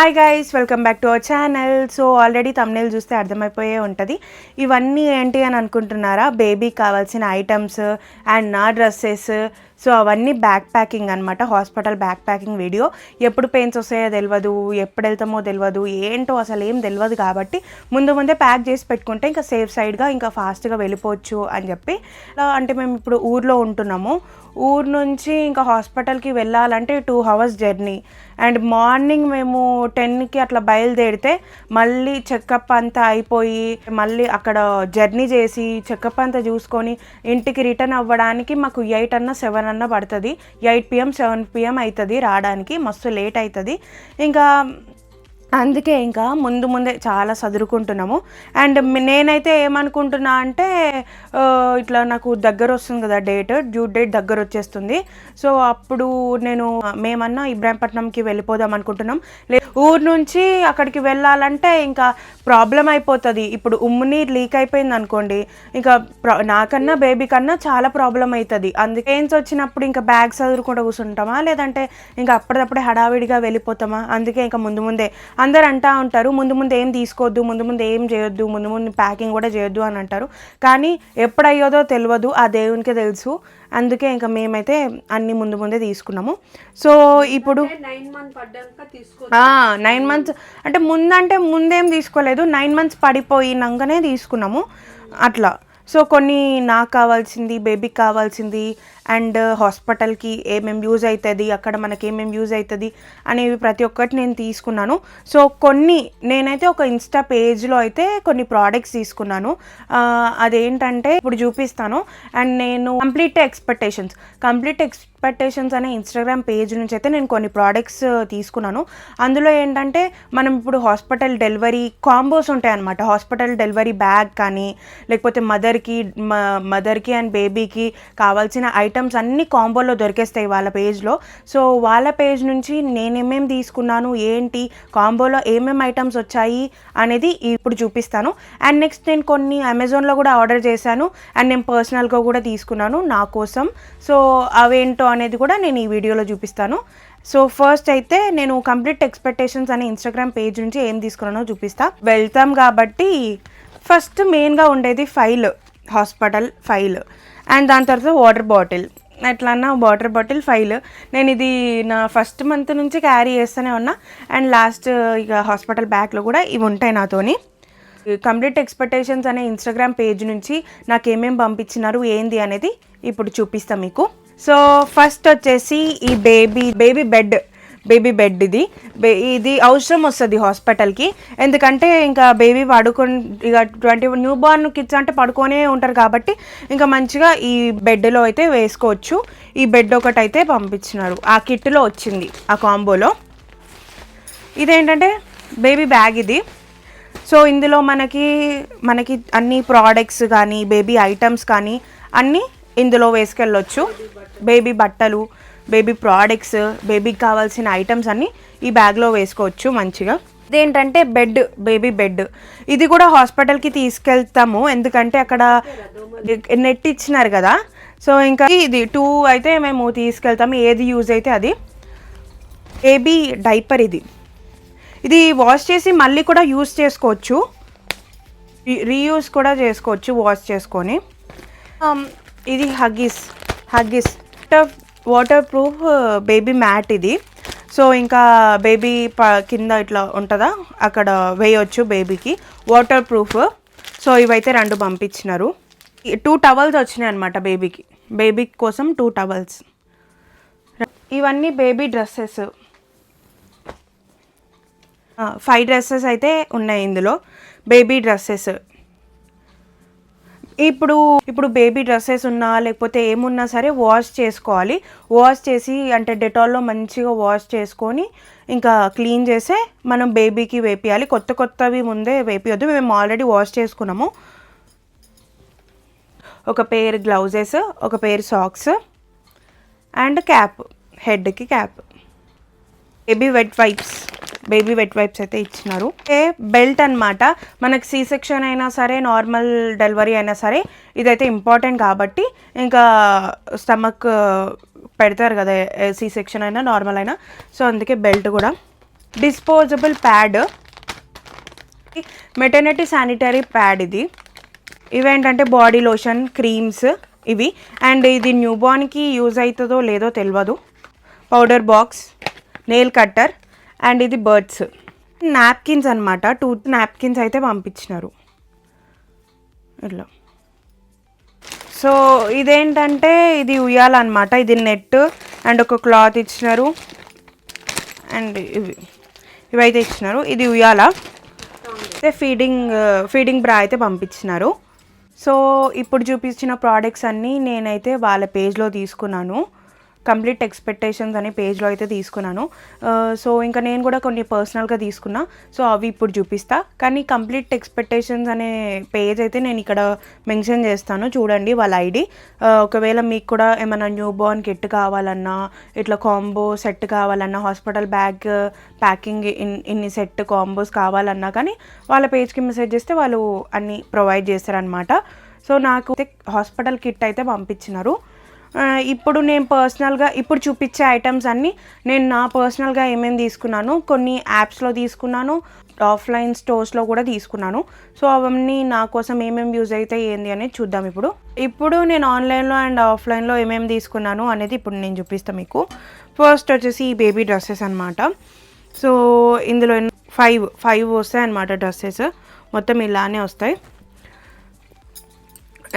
Hi guys, welcome back to our channel. So already thumbnail చూస్తే అర్థమైపోయే ఉంటుంది. ఇవన్నీ ఏంటి అని అనుకుంటున్నారా? బేబీకి కావాల్సిన ఐటమ్స్ అండ్ నా డ్రెస్సెస్. సో అవన్నీ బ్యాక్ ప్యాకింగ్ అనమాట, హాస్పిటల్ బ్యాక్ ప్యాకింగ్ వీడియో. ఎప్పుడు పెయిన్స్ వస్తాయో తెలియదు, ఎప్పుడు వెళ్తామో తెలియదు, ఏంటో అసలు ఏం తెలియదు. కాబట్టి ముందే ప్యాక్ చేసి పెట్టుకుంటే ఇంకా సేఫ్ సైడ్గా ఇంకా ఫాస్ట్గా వెళ్ళిపోవచ్చు అని చెప్పి. అంటే మేము ఇప్పుడు ఊర్లో ఉంటున్నాము. ఊరు నుంచి ఇంకా హాస్పిటల్కి వెళ్ళాలంటే 2 hours జర్నీ. అండ్ మార్నింగ్ మేము 10కి అట్లా బయలుదేరితే మళ్ళీ చెకప్ అంతా అయిపోయి మళ్ళీ అక్కడ జర్నీ చేసి చెకప్ అంతా చూసుకొని ఇంటికి రిటర్న్ అవ్వడానికి మాకు 8 అన్నా 7 అన్నా పడుతుంది. 8 PM 7 PM అవుతుంది రావడానికి, మస్తు లేట్ అవుతుంది. ఇంకా అందుకే ఇంకా ముందే చాలా చదువుకుంటున్నాము. అండ్ నేనైతే ఏమనుకుంటున్నా అంటే ఇట్లా నాకు దగ్గర వస్తుంది కదా, డ్యూ డేట్ దగ్గర వచ్చేస్తుంది. సో అప్పుడు మేమన్నా ఇబ్రాహీంపట్నంకి వెళ్ళిపోదాం అనుకుంటున్నాం. ఊరు నుంచి అక్కడికి వెళ్ళాలంటే ఇంకా ప్రాబ్లం అయిపోతుంది. ఇప్పుడు ఉమ్మునీరు లీక్ అయిపోయింది అనుకోండి, ఇంకా నాకన్నా బేబీ కన్నా చాలా ప్రాబ్లం అవుతుంది. అందుకే పెయిన్స్ వచ్చినప్పుడు ఇంకా బ్యాగ్ చదువుకుంటూ కూర్చుంటామా, లేదంటే ఇంకా అప్పటిదప్పుడే హడావిడిగా వెళ్ళిపోతామా? అందుకే ఇంకా ముందే అందరు అంటూ ఉంటారు, ముందు ఏం తీసుకోవద్దు, ముందు ఏం చేయొద్దు, ముందు ప్యాకింగ్ కూడా చేయొద్దు అని అంటారు. కానీ ఎప్పుడయ్యోదో తెలియదు, ఆ దేవునికే తెలుసు. అందుకే ఇంకా మేమైతే అన్ని ముందే తీసుకున్నాము. సో ఇప్పుడు 9 months అంటే ముందేం తీసుకోలేదు, 9 months పడిపోయినాకనే తీసుకున్నాము అట్లా. సో కొన్ని నాకు కావాల్సింది, బేబీకి కావాల్సింది, అండ్ హాస్పిటల్కి ఏమేమి యూజ్ అవుతుంది, అక్కడ మనకి ఏమేమి యూజ్ అవుతుంది అనేవి ప్రతి ఒక్కటి నేను తీసుకున్నాను. సో నేనైతే ఒక ఇన్స్టా పేజ్లో అయితే కొన్ని ప్రోడక్ట్స్ తీసుకున్నాను. అదేంటంటే ఇప్పుడు చూపిస్తాను. అండ్ నేను కంప్లీట్ ఎక్స్పెక్టేషన్స్ అనే ఇన్స్టాగ్రామ్ పేజ్ నుంచి అయితే నేను కొన్ని ప్రోడక్ట్స్ తీసుకున్నాను. అందులో ఏంటంటే మనం ఇప్పుడు హాస్పిటల్ డెలివరీ కాంబోస్ ఉంటాయన్నమాట. హాస్పిటల్ డెలివరీ బ్యాగ్ కానీ, లేకపోతే మదర్కి అండ్ బేబీకి కావాల్సిన ఐటమ్స్ అన్ని కాంబోలో దొరికేస్తాయి వాళ్ళ పేజ్లో. సో వాళ్ళ పేజ్ నుంచి నేనేమేమి తీసుకున్నాను, ఏంటి కాంబోలో ఏమేమి ఐటమ్స్ వచ్చాయి అనేది ఇప్పుడు చూపిస్తాను. అండ్ నెక్స్ట్ నేను కొన్ని అమెజాన్లో కూడా ఆర్డర్ చేశాను, అండ్ నేను పర్సనల్గా కూడా తీసుకున్నాను నా కోసం. సో అవేంటో అనేది కూడా నేను ఈ వీడియోలో చూపిస్తాను. సో ఫస్ట్ అయితే నేను కంప్లీట్ ఎక్స్పెక్టేషన్స్ అనే ఇన్స్టాగ్రామ్ పేజ్ నుంచి ఏం తీసుకున్నానో చూపిస్తా. వెళ్తాం కాబట్టి ఫస్ట్ మెయిన్గా ఉండేది హాస్పిటల్ ఫైల్, అండ్ దాని తర్వాత వాటర్ బాటిల్. ఎట్లన్నా వాటర్ బాటిల్, ఫైల్. నేను ఇది నా ఫస్ట్ మంత్ నుంచి క్యారీ చేస్తూనే ఉన్నా. అండ్ లాస్ట్ ఇక హాస్పిటల్ బ్యాగ్లో కూడా ఇవి ఉంటాయి నాతోని. కంప్లీట్ ఎక్స్పెక్టేషన్స్ అనే ఇన్స్టాగ్రామ్ పేజ్ నుంచి నాకు ఏమేమి పంపించినారు ఏంది అనేది ఇప్పుడు చూపిస్తాను మీకు. సో ఫస్ట్ వచ్చేసి ఈ బేబీ బెడ్. ఇది అవసరం వస్తుంది హాస్పిటల్కి. ఎందుకంటే ఇంకా బేబీ ఇక 20 న్యూ బార్న్ కిడ్స్ అంటే పడుకొనే ఉంటారు కాబట్టి ఇంకా మంచిగా ఈ బెడ్లో అయితే వేసుకోవచ్చు. ఈ బెడ్ ఒకటి అయితే పంపించినారు, ఆ కిట్లో వచ్చింది ఆ కాంబోలో. ఇదేంటంటే బేబీ బ్యాగ్ ఇది. సో ఇందులో మనకి అన్ని ప్రోడక్ట్స్ కానీ, బేబీ ఐటమ్స్ కానీ అన్నీ ఇందులో వేసుకెళ్ళొచ్చు. బేబీ బట్టలు, బేబీ ప్రోడక్ట్స్, బేబీకి కావాల్సిన ఐటమ్స్ అన్నీ ఈ బ్యాగ్లో వేసుకోవచ్చు మంచిగా. ఇదేంటంటే బేబీ బెడ్. ఇది కూడా హాస్పిటల్కి తీసుకెళ్తాము, ఎందుకంటే అక్కడ నెట్ ఇచ్చినారు కదా. సో ఇంకా ఇది 2 అయితే మేము తీసుకెళ్తాము, ఏది యూజ్ అయితే అది. బేబీ డైపర్ ఇది వాష్ చేసి మళ్ళీ కూడా యూజ్ చేసుకోవచ్చు, రీయూజ్ కూడా చేసుకోవచ్చు వాష్ చేసుకొని. ఇది Huggies water proof baby mat ఇది. సో ఇంకా బేబీ కింద ఇట్లా ఉంటుందా, అక్కడ వేయవచ్చు బేబీకి, వాటర్ ప్రూఫ్. సో ఇవైతే 2 పంపించినారు. 2 టవల్స్ వచ్చినాయి అనమాట బేబీ కోసం 2 టవల్స్. ఇవన్నీ బేబీ డ్రెస్సెస్, 5 డ్రెస్సెస్ అయితే ఉన్నాయి ఇందులో, బేబీ డ్రెస్సెస్. ఇప్పుడు బేబీ డ్రెస్సెస్ ఉన్నా లేకపోతే ఏమున్నా సరే వాష్ చేసుకోవాలి. వాష్ చేసి అంటే డెటాల్లో మంచిగా వాష్ చేసుకొని ఇంకా క్లీన్ చేసే మనం బేబీకి వేపియాలి. కొత్తవి ముందే వేపియొద్దు, మేము ఆల్రెడీ వాష్ చేసుకున్నాము. ఒక పేర్ గ్లౌజెస్, ఒక పేర్ సాక్స్, అండ్ క్యాప్, హెడ్కి క్యాప్. బేబీ వెట్ వైప్స్ అయితే ఇచ్చినారు. బెల్ట్ అనమాట. మనకి సి సెక్షన్ అయినా సరే, నార్మల్ డెలివరీ అయినా సరే ఇదైతే ఇంపార్టెంట్ కాబట్టి ఇంకా స్టమక్ పెడతారు కదా, సి సెక్షన్ అయినా నార్మల్ అయినా. సో అందుకే బెల్ట్ కూడా. Disposable pad, maternity sanitary pad. ఇవేంటంటే బాడీ లోషన్, క్రీమ్స్ ఇవి. అండ్ ఇది న్యూ బార్న్కి యూజ్ అవుతుందో లేదో తెలియదు. Powder box, nail cutter, and ఇది బర్డ్స్. నాప్కిన్స్ అనమాట, 2 నాప్కిన్స్ అయితే పంపించినారు ఇట్లా. సో ఇదేంటంటే ఇది ఉయ్యాలన్నమాట, ఇది నెట్ అండ్ ఒక క్లాత్ ఇచ్చినారు అండ్ ఇవైతే ఇచ్చినారు. ఇది ఉయ్యాల. అయితే ఫీడింగ్ బ్రా అయితే పంపించినారు. సో ఇప్పుడు చూపించిన ప్రోడక్ట్స్ అన్నీ నేనైతే వాళ్ళ పేజ్లో తీసుకున్నాను. కంప్లీట్ ఎక్స్పెక్టేషన్స్ అనే పేజ్లో అయితే తీసుకున్నాను. సో ఇంకా నేను కూడా కొన్ని పర్సనల్గా తీసుకున్నా. సో అవి ఇప్పుడు చూపిస్తా. కానీ కంప్లీట్ ఎక్స్పెక్టేషన్స్ అనే పేజ్ అయితే నేను ఇక్కడ మెన్షన్ చేస్తాను, చూడండి వాళ్ళ ఐడి. ఒకవేళ మీకు కూడా ఏమైనా న్యూ బోర్న్ కిట్ కావాలన్నా, ఇట్లా కాంబో సెట్ కావాలన్నా, హాస్పిటల్ బ్యాగ్ ప్యాకింగ్ ఇన్ని సెట్ కాంబోస్ కావాలన్నా కానీ వాళ్ళ పేజ్కి మెసేజ్ చేస్తే వాళ్ళు అన్నీ ప్రొవైడ్ చేస్తారనమాట. సో నాకు హాస్పిటల్ కిట్ అయితే పంపించినారు. ఇప్పుడు నేను పర్సనల్గా ఇప్పుడు చూపించే ఐటమ్స్ అన్నీ నేను నా పర్సనల్గా ఏమేమి తీసుకున్నాను, కొన్ని యాప్స్లో తీసుకున్నాను, ఆఫ్లైన్ స్టోర్స్లో కూడా తీసుకున్నాను. సో అవన్నీ నా కోసం ఏమేమి యూజ్ అయితే ఏంది అనేది చూద్దాం. ఇప్పుడు నేను ఆన్లైన్లో అండ్ ఆఫ్లైన్లో ఏమేమి తీసుకున్నాను అనేది ఇప్పుడు నేను చూపిస్తాను మీకు. ఫస్ట్ వచ్చేసి ఈ బేబీ డ్రెస్సెస్ అనమాట. సో ఇందులో 5 వస్తాయి అన్నమాట డ్రెస్సెస్, మొత్తం ఇలానే వస్తాయి.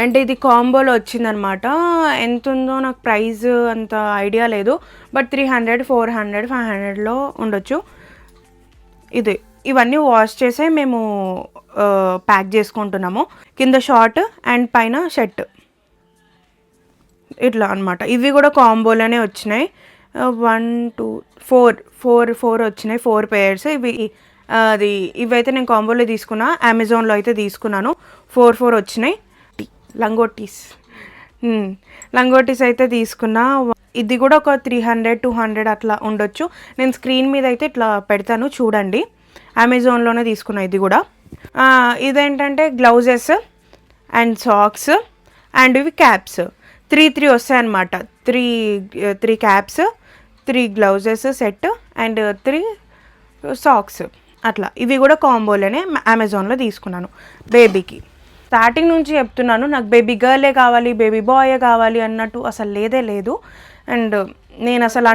అంటే ఇది కాంబోలో వచ్చిందనమాట. ఎంత ఉందో నాకు ప్రైస్ అంత ఐడియా లేదు, బట్ 300, 400, 500లో ఉండొచ్చు. ఇవన్నీ వాష్ చేసే మేము ప్యాక్ చేసుకుంటున్నాము. కింద షార్ట్ అండ్ పైన షర్ట్ ఇట్లా అనమాట. ఇవి కూడా కాంబోలోనే వచ్చినాయి. 1 2 4 వచ్చినాయి, 4 పేర్స్ ఇవైతే నేను కాంబోలో తీసుకున్నా, అమెజాన్లో అయితే తీసుకున్నాను. 4 వచ్చినాయి. లంగోటీస్ అయితే తీసుకున్నా. ఇది కూడా ఒక 300, 200 అట్లా ఉండొచ్చు. నేను స్క్రీన్ మీద అయితే ఇట్లా పెడతాను చూడండి. అమెజాన్లోనే తీసుకున్నా ఇది కూడా. ఇదేంటంటే గ్లౌజెస్ అండ్ సాక్స్ అండ్ ఇవి క్యాప్స్ 3 వస్తాయి అన్నమాట. 3 caps, 3 gloves set and 3 socks అట్లా. ఇవి కూడా కాంబోలోనే అమెజాన్లో తీసుకున్నాను బేబీకి. స్టార్టింగ్ నుంచి చెప్తున్నాను, నాకు బేబీ గర్లే కావాలి, బేబీ బాయే కావాలి అన్నట్టు అసలు లేదు. అండ్ నేను అసలు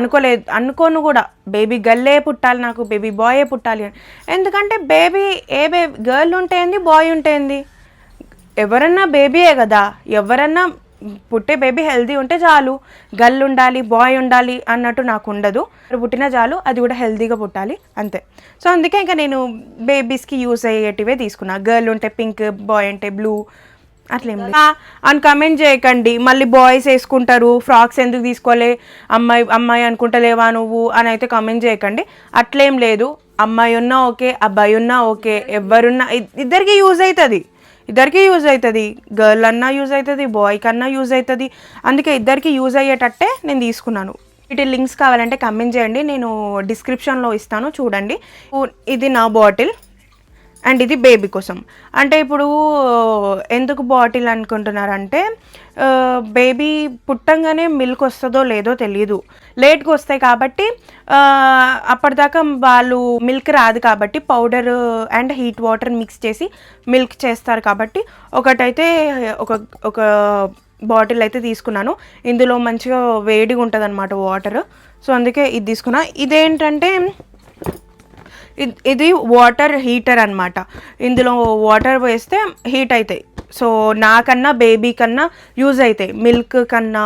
అనుకోను కూడా బేబీ గర్లే పుట్టాలి, నాకు బేబీ బాయే పుట్టాలి అని. ఎందుకంటే గర్ల్ ఉంటే ఏంది, బాయ్ ఉంటే ఏంది, ఎవరన్నా బేబీయే కదా. ఎవరన్నా పుట్టే బేబీ హెల్తీ ఉంటే చాలు. గర్ల్ ఉండాలి, బాయ్ ఉండాలి అన్నట్టు నాకు ఉండదు. పుట్టినా చాలు, అది కూడా హెల్తీగా పుట్టాలి అంతే. సో అందుకే ఇంకా నేను బేబీస్కి యూస్ అయ్యేటివే తీసుకున్నా. గర్ల్ ఉంటే పింక్, బాయ్ అంటే బ్లూ అట్లేం లేదు అని కమెంట్ చేయకండి. మళ్ళీ బాయ్స్ వేసుకుంటారు, ఫ్రాక్స్ ఎందుకు తీసుకోలే, అమ్మాయి అనుకుంటలేవా నువ్వు అని అయితే కమెంట్ చేయకండి. అట్లేం లేదు, అమ్మాయి ఉన్నా ఓకే, అబ్బాయి ఉన్నా ఓకే, ఎవరున్నా ఇద్దరికి యూజ్ అవుతుంది. గర్ల్ అన్నా యూజ్ అవుతుంది, బాయ్ కన్నా యూజ్ అవుతుంది. అందుకే ఇద్దరికి యూజ్ అయ్యేటట్టే నేను తీసుకున్నాను. వీటి లింక్స్ కావాలంటే కమెంట్ చేయండి, నేను డిస్క్రిప్షన్లో ఇస్తాను చూడండి. ఇది నా బాటిల్ అండ్ ఇది బేబీ కోసం. అంటే ఇప్పుడు ఎందుకు బాటిల్ అనుకుంటున్నారంటే, బేబీ పుట్టంగానే మిల్క్ వస్తుందో లేదో తెలియదు, లేట్గా వస్తాయి కాబట్టి అప్పటిదాకా వాళ్ళు మిల్క్ రాదు కాబట్టి powder and heat water mix చేసి మిల్క్ చేస్తారు కాబట్టి ఒకటైతే ఒక బాటిల్ అయితే తీసుకున్నాను. ఇందులో మంచిగా వేడిగా ఉంటుంది అన్నమాట వాటర్. సో అందుకే ఇది తీసుకున్నా. ఇదేంటంటే ఇది వాటర్ హీటర్ అనమాట. ఇందులో వాటర్ వేస్తే హీట్ అవుతాయి. సో నాకన్నా బేబీ కన్నా యూజ్ అవుతాయి. మిల్క్ కన్నా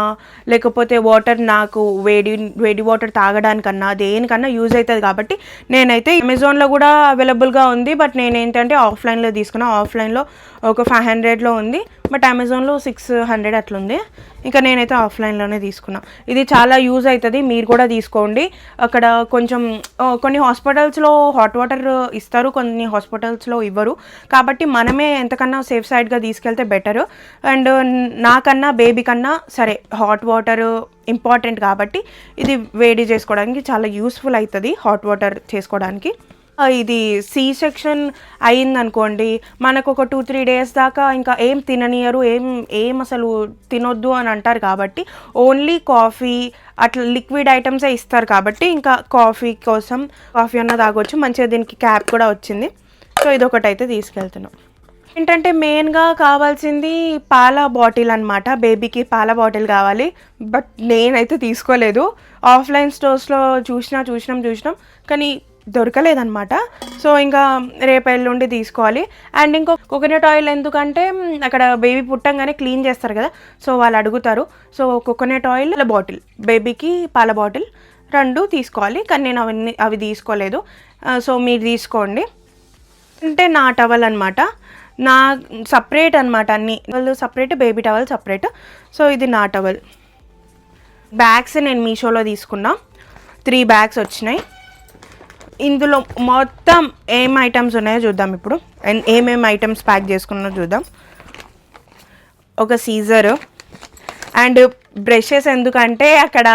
లేకపోతే వాటర్ నాకు వేడి వాటర్ తాగడానికన్నా దేనికన్నా యూజ్ అవుతుంది కాబట్టి నేనైతే అమెజాన్లో కూడా అవైలబుల్గా ఉంది. బట్ నేనేంటంటే ఆఫ్లైన్లో తీసుకున్నా. ఆఫ్లైన్లో ఒక 500లో ఉంది, బట్ అమెజాన్లో 600 అట్లుంది. ఇంకా నేనైతే ఆఫ్లైన్లోనే తీసుకున్నా. ఇది చాలా యూజ్ అవుతుంది, మీరు కూడా తీసుకోండి. అక్కడ కొన్ని హాస్పిటల్స్లో హాట్ వాటర్ ఇస్తారు, కొన్ని హాస్పిటల్స్లో ఇవ్వరు. కాబట్టి మనమే ఎంతకన్నా సేఫ్ సైడ్గా తీసుకెళ్తే బెటర్. అండ్ నాకన్నా బేబీ కన్నా సరే హాట్ వాటర్ ఇంపార్టెంట్ కాబట్టి ఇది వేడి చేసుకోవడానికి చాలా యూస్ఫుల్ అవుతుంది, హాట్ వాటర్ చేసుకోవడానికి. ఇది సి సెక్షన్ అయిందనుకోండి, మనకు ఒక 2-3 డేస్ దాకా ఇంకా ఏం తిననియరు, ఏం అసలు తినొద్దు అని అంటారు. కాబట్టి ఓన్లీ కాఫీ అట్లా లిక్విడ్ ఐటమ్సే ఇస్తారు. కాబట్టి ఇంకా కాఫీ కోసం కాఫీ అన్న తాగొచ్చు. మంచిగా దీనికి క్యాప్ కూడా వచ్చింది. సో ఇదొకటైతే తీసుకెళ్తున్నాం. ఏంటంటే మెయిన్గా కావాల్సింది పాల బాటిల్ అనమాట. బేబీకి పాల బాటిల్ కావాలి. బట్ నేనైతే తీసుకోలేదు. ఆఫ్లైన్ స్టోర్స్లో చూసినాం కానీ దొరకలేదన్నమాట. సో ఇంకా రేపు ఎల్లుండి తీసుకోవాలి. అండ్ ఇంకో కోకోనట్ ఆయిల్ ఎందుకంటే అక్కడ బేబీ పుట్టంగానే క్లీన్ చేస్తారు కదా, సో వాళ్ళు అడుగుతారు. సో కోకోనట్ ఆయిల్ బాటిల్, బేబీకి పాల బాటిల్ 2 తీసుకోవాలి. కానీ నేను అవి తీసుకోలేదు. సో మీరు తీసుకోండి. అంటే నా టవల్ అనమాట, నా సపరేట్ అనమాట. అన్ని towel separate, baby towel separate. So ఇది నా టవల్. బ్యాగ్స్ నేను మీషోలో తీసుకున్నా. 3 బ్యాగ్స్ వచ్చినాయి. ఇందులో మొత్తం ఏం ఐటమ్స్ ఉన్నాయో చూద్దాం. ఇప్పుడు ఏమేమి ఐటమ్స్ ప్యాక్ చేసుకున్నారో చూద్దాం. ఒక సీజర్ అండ్ బ్రషెస్, ఎందుకంటే అక్కడ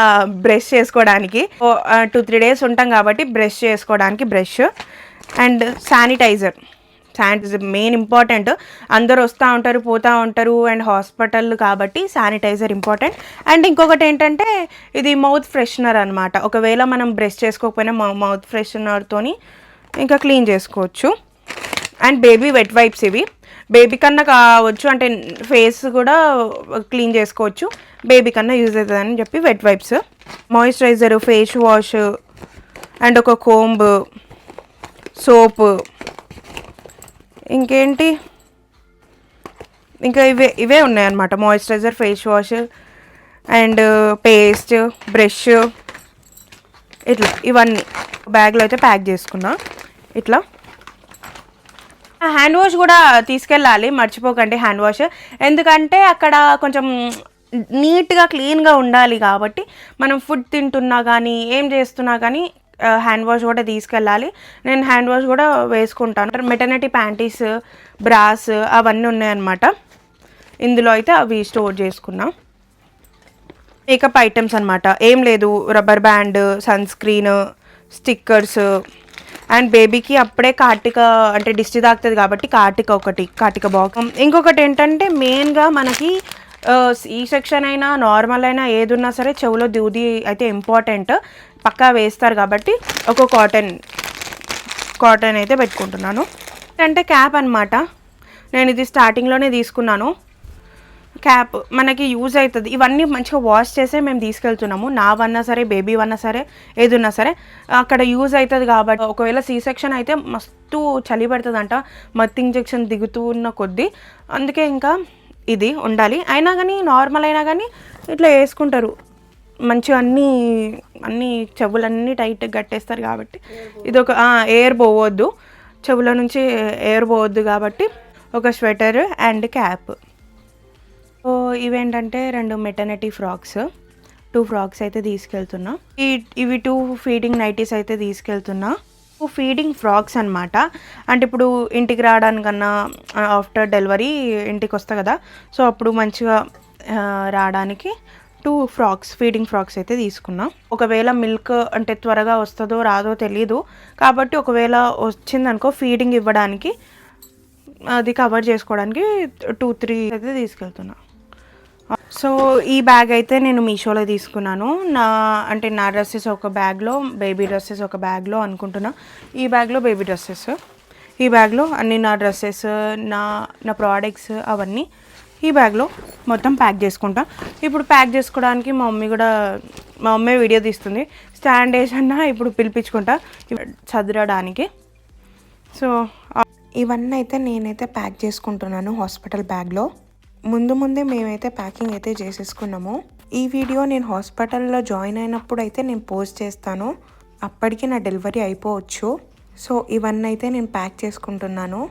బ్రష్ చేసుకోవడానికి 2-3 డేస్ ఉంటాం కాబట్టి బ్రష్ చేసుకోవడానికి brush. And sanitiser main important. అందరు వస్తూ ఉంటారు, పోతూ ఉంటారు, అండ్ హాస్పిటల్ కాబట్టి శానిటైజర్ ఇంపార్టెంట్. అండ్ ఇంకొకటి ఏంటంటే ఇది మౌత్ ఫ్రెషనర్ అనమాట. ఒకవేళ మనం బ్రష్ చేసుకోకపోయినా మౌత్ ఫ్రెషనర్తోని ఇంకా క్లీన్ చేసుకోవచ్చు. అండ్ బేబీ వెట్ వైప్స్, ఇవి బేబీ కన్నా కావచ్చు, అంటే ఫేస్ కూడా క్లీన్ చేసుకోవచ్చు, బేబీ కన్నా యూజ్ అవుతుందని చెప్పి wet wipes. Moisturiser, face wash and ఒక కోంబ్, సోపు, ఇంకేంటి ఇంకా ఇవే ఉన్నాయన్నమాట. Moisturiser, face wash and paste, brush, ఇట్లా ఇవన్నీ బ్యాగ్లో అయితే ప్యాక్ చేసుకున్నా. ఇట్లా హ్యాండ్ వాష్ కూడా తీసుకెళ్ళాలి, మర్చిపోకండి హ్యాండ్ వాష్. ఎందుకంటే అక్కడ కొంచెం నీట్గా క్లీన్గా ఉండాలి కాబట్టి మనం ఫుడ్ తింటున్నా కానీ ఏం చేస్తున్నా కానీ హ్యాండ్ వాష్ కూడా తీసుకెళ్ళాలి. నేను హ్యాండ్ వాష్ కూడా వేసుకుంటాను. మెటర్నిటీ ప్యాంటీస్, బ్రాస్ అవన్నీ ఉన్నాయన్నమాట. ఇందులో అయితే అవి స్టోర్ చేసుకున్నా. మేకప్ ఐటమ్స్ అనమాట. ఏం లేదు, rubber band, sunscreen, stickers. And బేబీకి అప్పుడే కార్టిక అంటే దిష్టి తాకుతుంది కాబట్టి కార్టిక బాక్స్. ఇంకొకటి ఏంటంటే మెయిన్గా మనకి ఈ సెక్షన్ అయినా నార్మల్ అయినా ఏది ఉన్నా సరే చెవులో దూది అయితే ఇంపార్టెంట్, పక్కా వేస్తారు. కాబట్టి ఒక కాటన్ అయితే పెట్టుకుంటున్నాను. అంటే క్యాప్ అనమాట. నేను ఇది స్టార్టింగ్లోనే తీసుకున్నాను. క్యాప్ మనకి యూజ్ అవుతుంది. ఇవన్నీ మంచిగా వాష్ చేసే మేము తీసుకెళ్తున్నాము. నావన్నా సరే, బేబీ వన్నా సరే, ఏది ఉన్నా సరే అక్కడ యూజ్ అవుతుంది. కాబట్టి ఒకవేళ సీ సెక్షన్ అయితే మస్తు చలి పెడుతుందంట, మత్తు ఇంజెక్షన్ దిగుతూ ఉన్న కొద్దీ. అందుకే ఇంకా ఇది ఉండాలి. అయినా కానీ నార్మల్ అయినా కానీ ఇట్లా వేసుకుంటారు మంచిగా. అన్నీ చెవులన్నీ టైట్గా కట్టేస్తారు కాబట్టి ఇది ఒక ఎయిర్ పోవద్దు, చెవుల నుంచి ఎయిర్ పోవద్దు కాబట్టి ఒక స్వెటర్ అండ్ క్యాప్. సో ఇవేంటంటే 2 మెటర్నిటీ ఫ్రాక్స్, 2 ఫ్రాక్స్ అయితే తీసుకెళ్తున్నా. ఇవి 2 ఫీడింగ్ నైటీస్ అయితే తీసుకెళ్తున్నా. ఫీడింగ్ ఫ్రాక్స్ అనమాట. అంటే ఇప్పుడు ఇంటికి రావడానికన్నా ఆఫ్టర్ డెలివరీ ఇంటికి వస్తా కదా, సో అప్పుడు మంచిగా రావడానికి 2 ఫ్రాక్స్, ఫీడింగ్ ఫ్రాక్స్ అయితే తీసుకున్నా. ఒకవేళ మిల్క్ అంటే త్వరగా వస్తుందో రాదో తెలీదు కాబట్టి ఒకవేళ వచ్చిందనుకో ఫీడింగ్ ఇవ్వడానికి అది కవర్ చేసుకోవడానికి 2-3 అయితే తీసుకెళ్తున్నా. సో ఈ బ్యాగ్ అయితే నేను మీషోలో తీసుకున్నాను. నా డ్రెస్సెస్ ఒక బ్యాగ్లో, బేబీ డ్రెస్సెస్ ఒక బ్యాగ్లో అనుకుంటున్నా. ఈ బ్యాగ్లో బేబీ డ్రెస్సెస్, ఈ బ్యాగ్లో అన్ని నా డ్రెస్సెస్, నా ప్రోడక్ట్స్ అవన్నీ ఈ బ్యాగ్లో మొత్తం ప్యాక్ చేసుకుంటా. ఇప్పుడు ప్యాక్ చేసుకోవడానికి మా మమ్మీ వీడియో తీస్తుంది. స్టాండ్ వేసన్నా ఇప్పుడు పిలిపించుకుంటా చదరడానికి. సో ఇవన్నీ అయితే నేనైతే ప్యాక్ చేసుకుంటున్నాను హాస్పిటల్ బ్యాగ్లో. ముందే మేమైతే ప్యాకింగ్ అయితే చేసేసుకున్నాము. ఈ వీడియో నేను హాస్పిటల్లో జాయిన్ అయినప్పుడు అయితే నేను పోస్ట్ చేస్తాను. అప్పటికి నా డెలివరీ అయిపోవచ్చు. సో ఇవన్నీ అయితే నేను ప్యాక్ చేసుకుంటున్నాను.